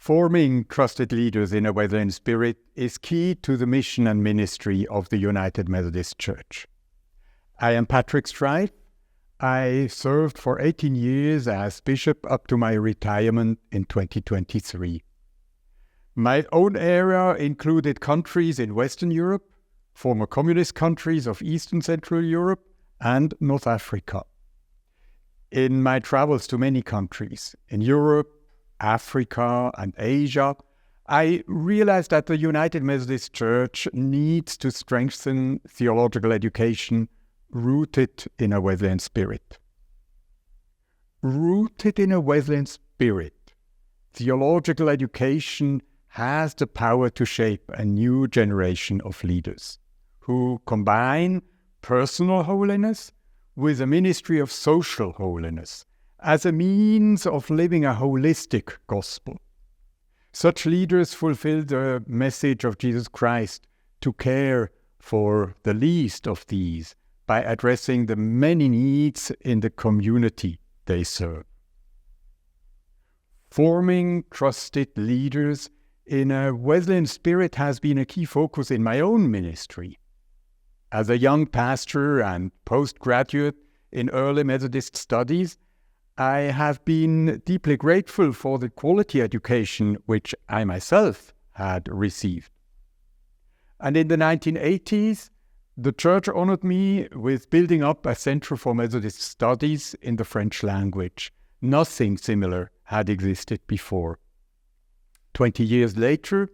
Forming trusted leaders in a Wesleyan spirit is key to the mission and ministry of the United Methodist Church. I am Patrick Streiff. I served for 18 years as bishop up to my retirement in 2023. My own area included countries in Western Europe, former communist countries of Eastern Central Europe, and North Africa. In my travels to many countries in Europe, Africa, and Asia, I realized that the United Methodist Church needs to strengthen theological education rooted in a Wesleyan spirit. Rooted in a Wesleyan spirit, theological education has the power to shape a new generation of leaders who combine personal holiness with a ministry of social holiness as a means of living a holistic gospel. Such leaders fulfill the message of Jesus Christ to care for the least of these by addressing the many needs in the community they serve. Forming trusted leaders in a Wesleyan spirit has been a key focus in my own ministry. As a young pastor and postgraduate in early Methodist studies, I have been deeply grateful for the quality education which I myself had received. And in the 1980s, the Church honored me with building up a Center for Methodist Studies in the French language. Nothing similar had existed before. 20 years later,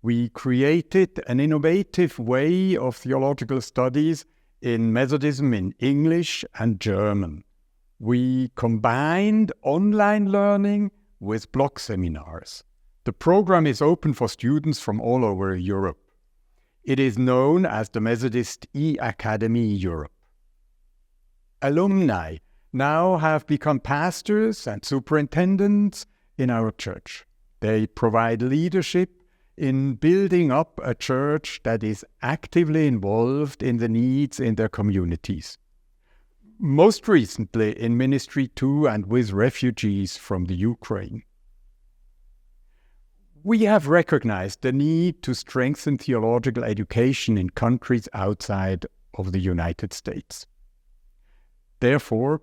we created an innovative way of theological studies in Methodism in English and German. We combined online learning with block seminars. The program is open for students from all over Europe. It is known as the Methodist E-Academy Europe. Alumni now have become pastors and superintendents in our church. They provide leadership in building up a church that is actively involved in the needs in their communities. Most recently in ministry to and with refugees from the Ukraine. We have recognized the need to strengthen theological education in countries outside of the United States. Therefore,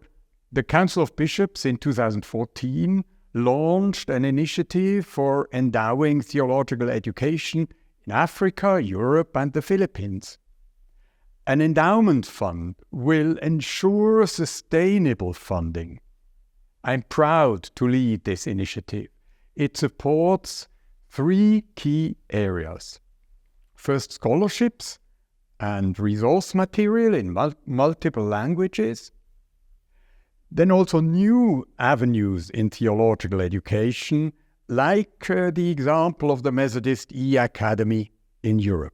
the Council of Bishops in 2014 launched an initiative for endowing theological education in Africa, Europe, and the Philippines. An endowment fund will ensure sustainable funding. I'm proud to lead this initiative. It supports 3 key areas. First, scholarships and resource material in multiple languages. Then also new avenues in theological education, like the example of the Methodist E-Academy in Europe.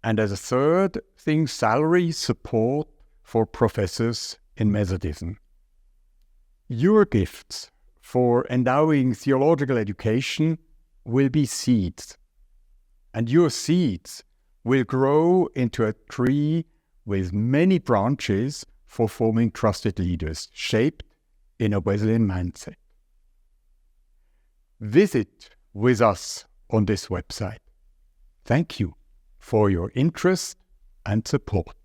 And as a third thing, salary support for professors in Methodism. Your gifts for endowing theological education will be seeds. And your seeds will grow into a tree with many branches for forming trusted leaders, shaped in a Wesleyan mindset. Visit with us on this website. Thank you for your interest and support.